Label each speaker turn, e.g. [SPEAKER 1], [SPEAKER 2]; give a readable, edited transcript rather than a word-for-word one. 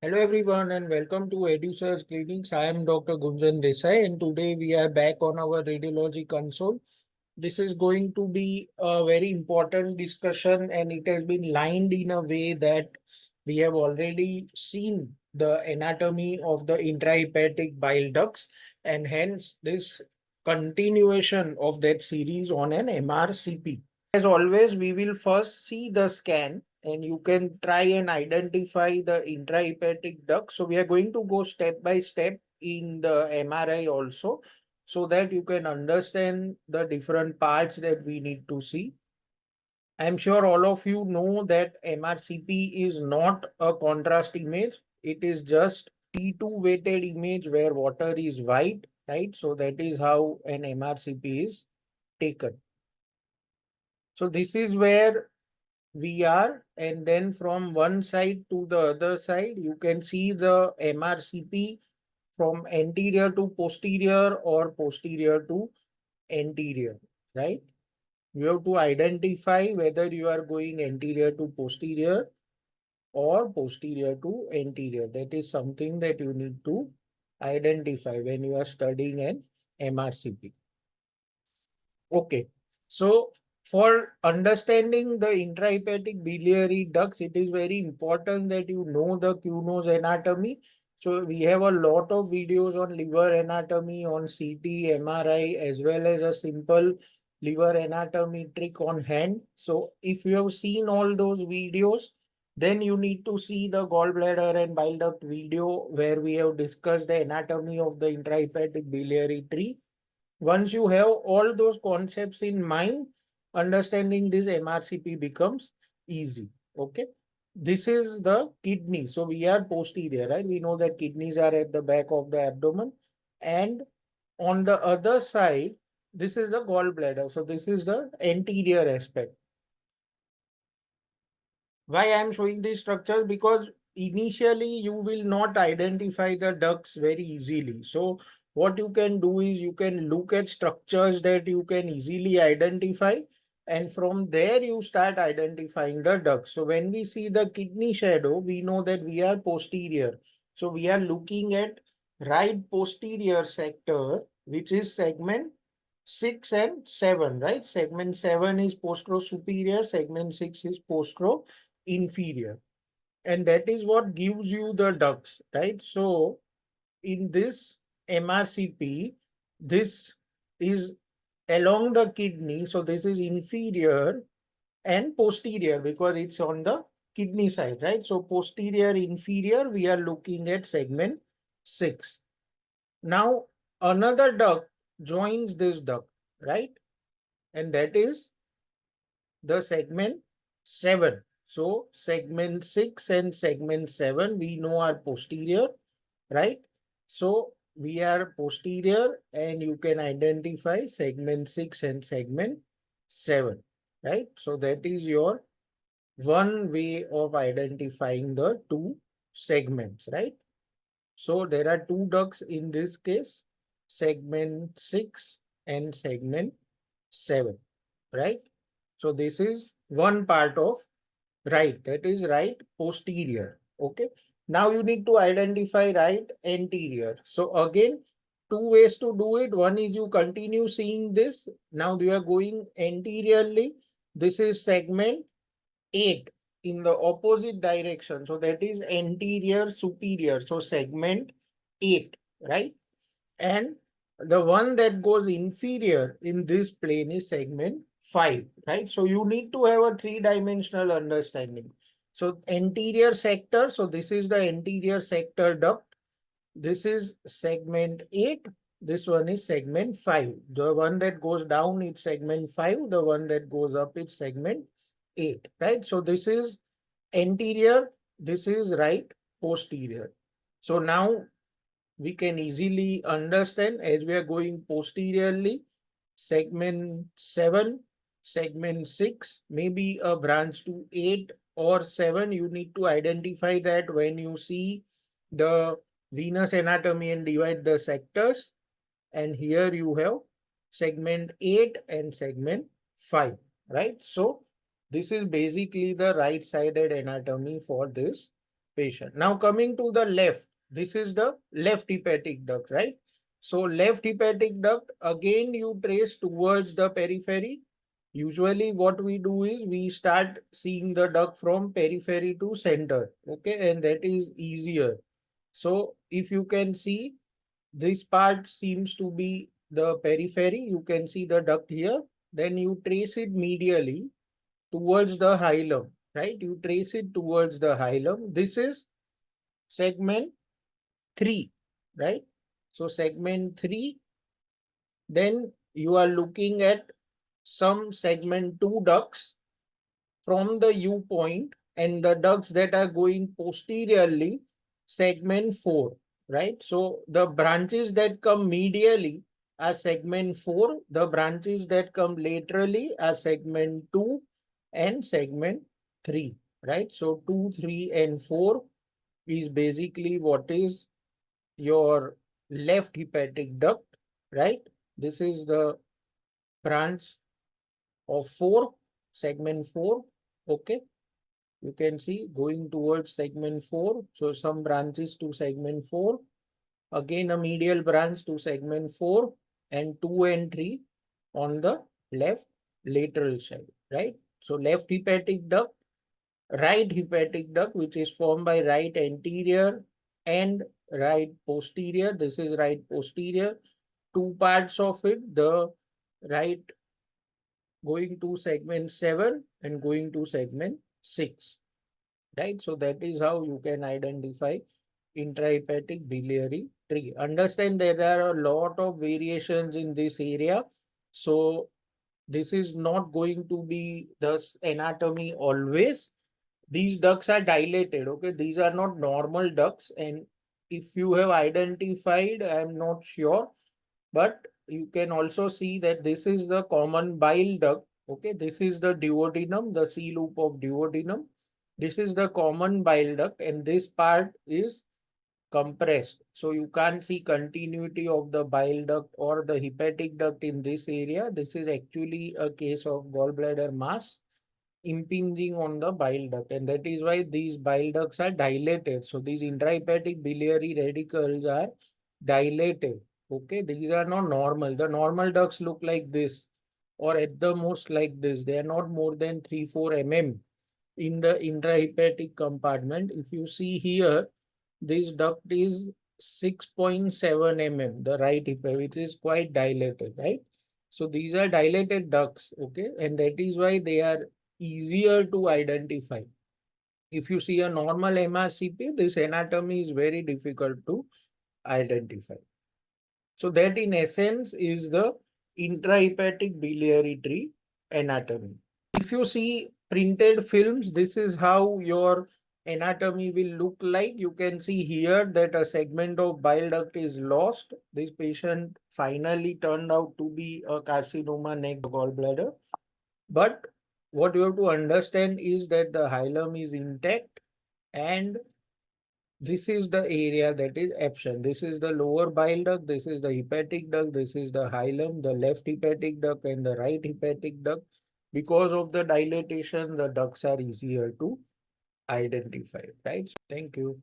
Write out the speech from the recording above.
[SPEAKER 1] Hello everyone and welcome to Edusurg Clinics. I am Dr. Gunjan Desai and today we are back on our radiology console. This is going to be a very important discussion and it has been lined in a way that we have already seen the anatomy of the intrahepatic bile ducts and hence this continuation of that series on an MRCP. As always, we will first see the scan and you can try and identify the intrahepatic duct. So we are going to go step by step in the MRI also so that you can understand the different parts that we need to see. I'm sure all of you know that MRCP is not a contrast image. It is just T2 weighted image where water is white, right? So that is how an MRCP is taken. So this is where we are, and then from one side to the other side, you can see the MRCP from anterior to posterior or posterior to anterior, right? You have to identify whether you are going anterior to posterior or posterior to anterior. That is something that you need to identify when you are studying an MRCP. Okay, so for understanding the intrahepatic biliary ducts, it is very important that you know the Q-nose anatomy. So we have a lot of videos on liver anatomy, on CT, MRI, as well as a simple liver anatomy trick on hand. So if you have seen all those videos, then you need to see the gallbladder and bile duct video where we have discussed the anatomy of the intrahepatic biliary tree. Once you have all those concepts in mind, understanding this MRCP becomes easy. Okay. This is the kidney. So we are posterior, right? We know that kidneys are at the back of the abdomen. And on the other side, this is the gallbladder. So this is the anterior aspect. Why I am showing these structures? Because initially you will not identify the ducts very easily. So what you can do is you can look at structures that you can easily identify, and from there you start identifying the ducts. So when we see the kidney shadow, we know that we are posterior. So we are looking at right posterior sector, which is segment 6 and 7, right? Segment 7 is postero-superior, segment 6 is postero-inferior. And that is what gives you the ducts, right? So in this MRCP, this is along the kidney. So this is inferior and posterior because it's on the kidney side, right? So posterior, inferior, we are looking at segment 6. Now another duct joins this duct, right? And that is the segment 7. So segment 6 and segment 7 we know are posterior, right? So we are posterior and you can identify segment 6 and segment 7, right? So that is your one way of identifying the two segments, right? So there are two ducts in this case, segment 6 and segment 7, right? So this is one part of right, that is right posterior. Okay. Now you need to identify right anterior. So again, two ways to do it. One is you continue seeing this. Now you are going anteriorly. This is segment 8 in the opposite direction. So that is anterior superior. So segment 8, right? And the one that goes inferior in this plane is segment 5, right? So you need to have a three-dimensional understanding. So anterior sector, so this is the anterior sector duct. This is segment 8. This one is segment 5. The one that goes down is segment 5. The one that goes up is segment 8, right? So this is anterior. This is right posterior. So now we can easily understand as we are going posteriorly, segment 7, segment 6, maybe a branch to 8 or 7. You need to identify that when you see the venous anatomy and divide the sectors. And here you have segment 8 and segment 5, right? So this is basically the right-sided anatomy for this patient. Now coming to the left, this is the left hepatic duct, right? So left hepatic duct, again you trace towards the periphery. Usually what we do is we start seeing the duct from periphery to center, okay, and that is easier. So if you can see, this part seems to be the periphery. You can see the duct here. Then you trace it medially towards the hilum, right? You trace it towards the hilum. This is segment 3, right? So segment 3, then you are looking at some segment 2 ducts from the U point, and the ducts that are going posteriorly, segment 4, right? So the branches that come medially are segment 4. The branches that come laterally are segment 2 and segment 3, right? So 2, 3, and 4 is basically what is your left hepatic duct, right? This is the branch of 4, segment 4, okay? You can see going towards segment 4. So some branches to segment 4. Again, a medial branch to segment 4, and 2 and 3 on the left lateral side, right? So left hepatic duct, right hepatic duct, which is formed by right anterior and right posterior. This is right posterior. Two parts of it, the right going to segment 7 and going to segment 6. Right? So that is how you can identify intrahepatic biliary tree. Understand there are a lot of variations in this area. So this is not going to be the anatomy always. These ducts are dilated, okay? These are not normal ducts. And if you have identified, I'm not sure, but you can also see that this is the common bile duct. Okay, this is the duodenum, the C loop of duodenum. This is the common bile duct, and this part is compressed. So you can't see continuity of the bile duct or the hepatic duct in this area. This is actually a case of gallbladder mass impinging on the bile duct, and that is why these bile ducts are dilated. So these intrahepatic biliary radicals are dilated. Okay, these are not normal. The normal ducts look like this, or at the most like this. They are not more than 3-4 mm in the intrahepatic compartment. If you see here, this duct is 6.7 mm, the right hip, which is quite dilated, right? So these are dilated ducts, okay, and that is why they are easier to identify. If you see a normal MRCP, this anatomy is very difficult to identify. So that in essence is the intrahepatic biliary tree anatomy. If you see printed films, this is how your anatomy will look like. You can see here that a segment of bile duct is lost. This patient finally turned out to be a carcinoma neck gallbladder. But what you have to understand is that the hilum is intact, and this is the area that is absent. This is the lower bile duct, this is the hepatic duct, this is the hilum, the left hepatic duct and the right hepatic duct. Because of the dilatation, the ducts are easier to identify, right? Thank you.